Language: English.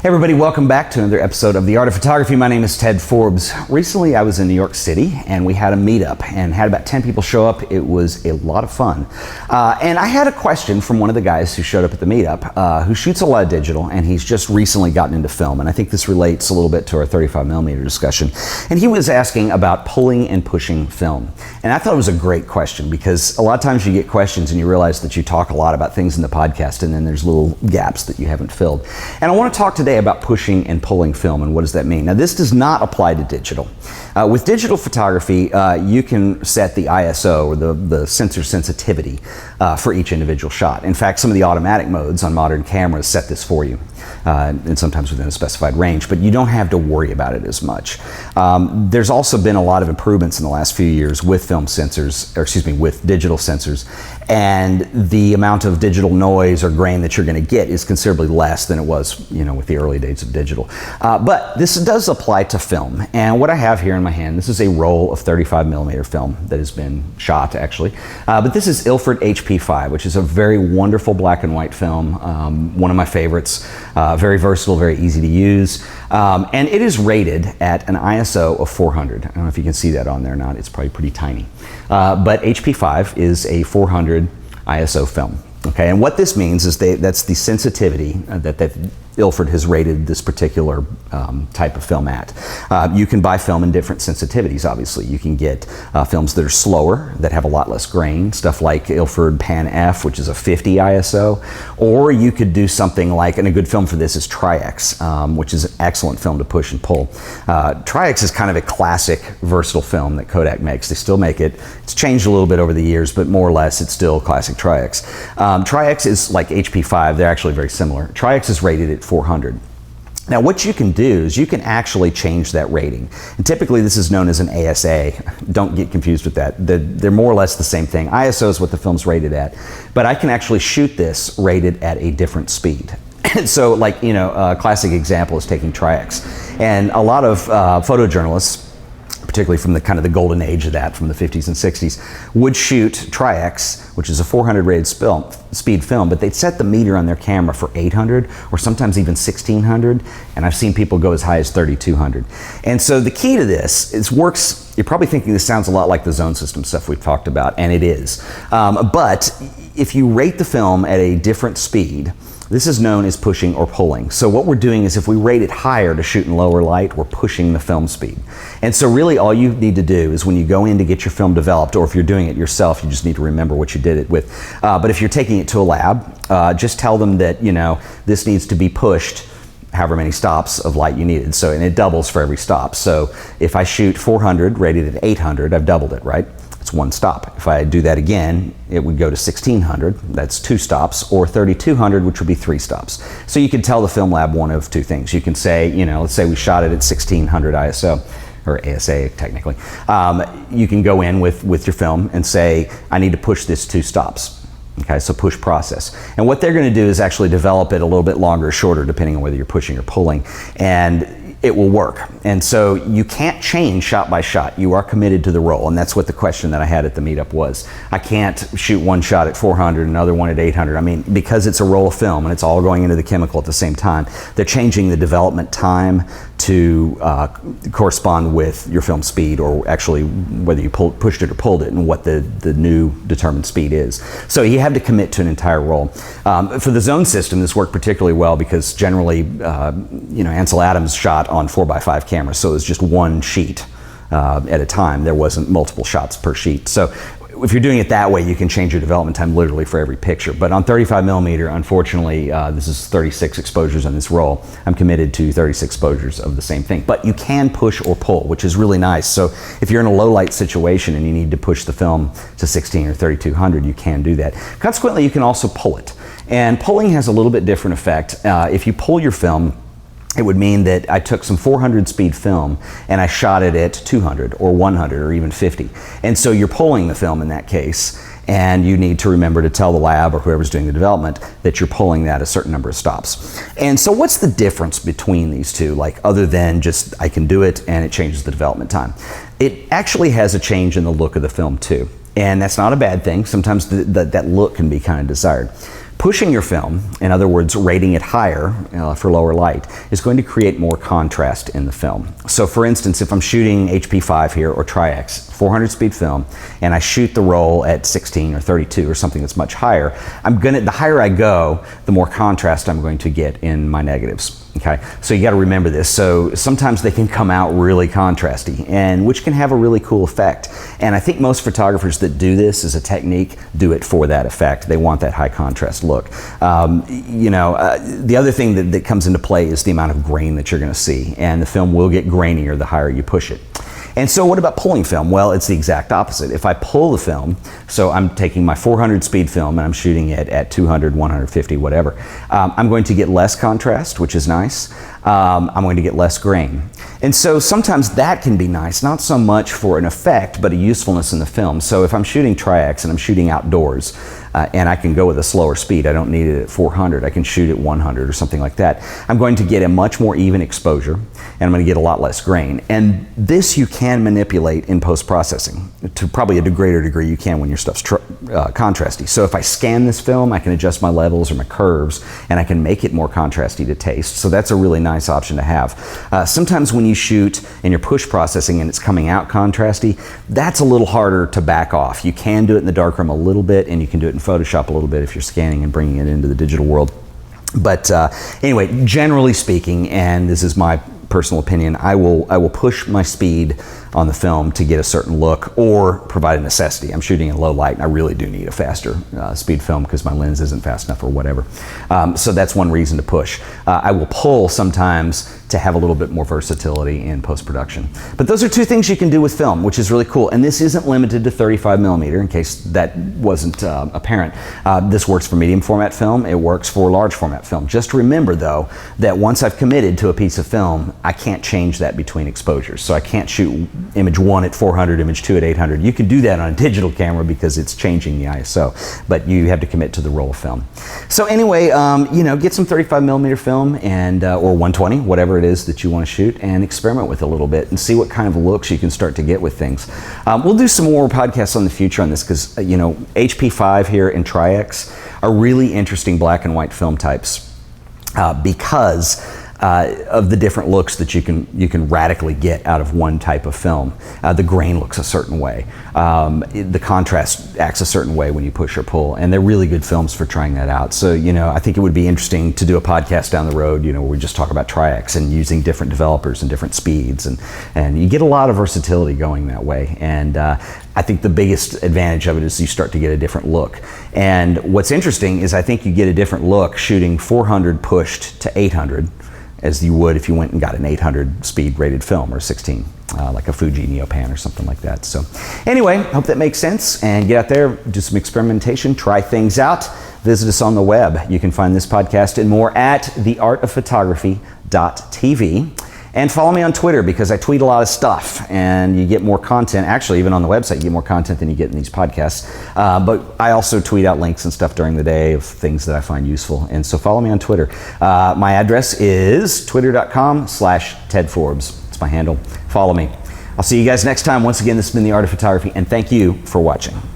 Hey everybody, welcome back to another episode of The Art of Photography. My name is Ted Forbes. Recently I was in New York City and we had a meetup and had about 10 people show up. It was a lot of fun. And I had a question from one of the guys who showed up at the meetup who shoots a lot of digital, and he's just recently gotten into film. And I think this relates a little bit to our 35mm discussion. And he was asking about pulling and pushing film. And I thought it was a great question because a lot of times you get questions and you realize that you talk a lot about things in the podcast and then there's little gaps that you haven't filled. And I want to talk today about pushing and pulling film and what does that mean. Now this does not apply to digital. With digital photography, you can set the ISO, or the sensor sensitivity, for each individual shot. In fact, some of the automatic modes on modern cameras set this for you, and sometimes within a specified range, but you don't have to worry about it as much. There's also been a lot of improvements in the last few years with film sensors, or excuse me, with digital sensors, and the amount of digital noise or grain that you're going to get is considerably less than it was, with the early days of digital. But this does apply to film, and what I have here in my hand, this is a roll of 35mm film that has been shot actually, but this is Ilford HP5, which is a very wonderful black and white film, one of my favorites, very versatile, very easy to use, and it is rated at an ISO of 400. I don't know if you can see that on there or not, it's probably pretty tiny, but HP5 is a 400 ISO film. Okay, and what this means is that's the sensitivity that Ilford has rated this particular type of film at. You can buy film in different sensitivities, obviously. You can get films that are slower, that have a lot less grain, stuff like Ilford Pan F, which is a 50 ISO, or you could do something like, and a good film for this is Tri-X, which is an excellent film to push and pull. Tri-X is kind of a classic, versatile film that Kodak makes. They still make it. It's changed a little bit over the years, but more or less it's still classic Tri-X. Tri-X is like HP5, they're actually very similar. Tri-X is rated at 400. Now what you can do is you can actually change that rating. And typically this is known as an ASA. Don't get confused with that. They're more or less the same thing. ISO is what the film's rated at. But I can actually shoot this rated at a different speed. So like, a classic example is taking Tri-X. And a lot of photojournalists, particularly from the kind of the golden age of that, from the 50s and 60s, would shoot Tri-X, which is a 400 rated speed film, but they'd set the meter on their camera for 800 or sometimes even 1600, and I've seen people go as high as 3200. And so the key to this is you're probably thinking this sounds a lot like the zone system stuff we've talked about, and it is. But if you rate the film at a different speed, this is known as pushing or pulling. So what we're doing is if we rate it higher to shoot in lower light, we're pushing the film speed. And so really all you need to do is when you go in to get your film developed, or if you're doing it yourself, you just need to remember what you did it with. But if you're taking it to a lab, just tell them that, this needs to be pushed however many stops of light you needed. So, and it doubles for every stop. So if I shoot 400 rated at 800, I've doubled it, right? It's one stop. If I do that again, it would go to 1600, that's 2 stops, or 3200, which would be 3 stops. So you can tell the film lab one of 2 things. You can say, let's say we shot it at 1600 ISO, or ASA technically. You can go in with your film and say, I need to push this 2 stops. Okay, so push process. And what they're going to do is actually develop it a little bit longer or shorter, depending on whether you're pushing or pulling. And it will work. And so you can't change shot by shot. You are committed to the roll, and that's what the question that I had at the meetup was. I can't shoot one shot at 400, another one at 800. I mean, because it's a roll of film and it's all going into the chemical at the same time, they're changing the development time to correspond with your film speed, or actually whether you pushed it or pulled it, and what the new determined speed is. So you have to commit to an entire roll. For the zone system, this worked particularly well because generally, Ansel Adams shot on 4x5 cameras, so it was just one sheet at a time. There wasn't multiple shots per sheet. So if you're doing it that way, you can change your development time literally for every picture. But on 35mm, unfortunately, this is 36 exposures on this roll. I'm committed to 36 exposures of the same thing. But you can push or pull, which is really nice. So if you're in a low light situation and you need to push the film to 16 or 3200, you can do that. Consequently, you can also pull it. And pulling has a little bit different effect. If you pull your film, it would mean that I took some 400 speed film and I shot it at 200 or 100 or even 50. And so you're pulling the film in that case, and you need to remember to tell the lab or whoever's doing the development that you're pulling that a certain number of stops. And so what's the difference between these two, like other than just I can do it and it changes the development time? It actually has a change in the look of the film too. And that's not a bad thing. Sometimes that look can be kind of desired. Pushing your film, in other words, rating it higher for lower light, is going to create more contrast in the film. So for instance, if I'm shooting HP5 here or Tri-X, 400 speed film, and I shoot the roll at 16 or 32 or something that's much higher, the higher I go, the more contrast I'm going to get in my negatives. Okay, so you got to remember this. So sometimes they can come out really contrasty, and which can have a really cool effect. And I think most photographers that do this as a technique do it for that effect. They want that high contrast look. The other thing that comes into play is the amount of grain that you're going to see, and the film will get grainier the higher you push it. And so what about pulling film? Well, it's the exact opposite. If I pull the film, so I'm taking my 400 speed film and I'm shooting it at 200, 150, whatever, I'm going to get less contrast, which is nice. I'm going to get less grain. And so sometimes that can be nice, not so much for an effect, but a usefulness in the film. So if I'm shooting Tri-X and I'm shooting outdoors, and I can go with a slower speed, I don't need it at 400, I can shoot at 100 or something like that, I'm going to get a much more even exposure, and I'm going to get a lot less grain. And this you can manipulate in post-processing to probably a greater degree you can when your stuff's contrasty. So if I scan this film, I can adjust my levels or my curves, and I can make it more contrasty to taste. So that's a really nice option to have. Sometimes when you shoot and you're push processing and it's coming out contrasty, that's a little harder to back off. You can do it in the darkroom a little bit, and you can do it in Photoshop a little bit if you're scanning and bringing it into the digital world. But anyway, generally speaking, and this is my personal opinion, I will push my speed on the film to get a certain look or provide a necessity. I'm shooting in low light and I really do need a faster speed film because my lens isn't fast enough or whatever. So that's one reason to push. I will pull sometimes to have a little bit more versatility in post-production. But those are two things you can do with film, which is really cool. And this isn't limited to 35mm, in case that wasn't apparent. This works for medium format film, it works for large format film. Just remember though, that once I've committed to a piece of film, I can't change that between exposures. So I can't shoot image 1 at 400, image 2 at 800. You can do that on a digital camera because it's changing the ISO, but you have to commit to the roll of film. So anyway, get some 35mm film and or 120, whatever it is that you want to shoot, and experiment with a little bit and see what kind of looks you can start to get with things. We'll do some more podcasts on the future on this because HP5 here and Tri-X are really interesting black and white film types because of the different looks that you can radically get out of one type of film. The grain looks a certain way. The contrast acts a certain way when you push or pull, and they're really good films for trying that out. So, I think it would be interesting to do a podcast down the road, where we just talk about Tri-X and using different developers and different speeds, and you get a lot of versatility going that way. And I think the biggest advantage of it is you start to get a different look. And what's interesting is I think you get a different look shooting 400 pushed to 800 as you would if you went and got an 800 speed rated film or 16, like a Fuji Neopan or something like that. So anyway, hope that makes sense, and get out there, do some experimentation, try things out. Visit us on the web. You can find this podcast and more at theartofphotography.tv. And follow me on Twitter because I tweet a lot of stuff and you get more content. Actually, even on the website, you get more content than you get in these podcasts. But I also tweet out links and stuff during the day of things that I find useful. And so follow me on Twitter. My address is twitter.com/TedForbes. It's my handle. Follow me. I'll see you guys next time. Once again, this has been The Art of Photography, and thank you for watching.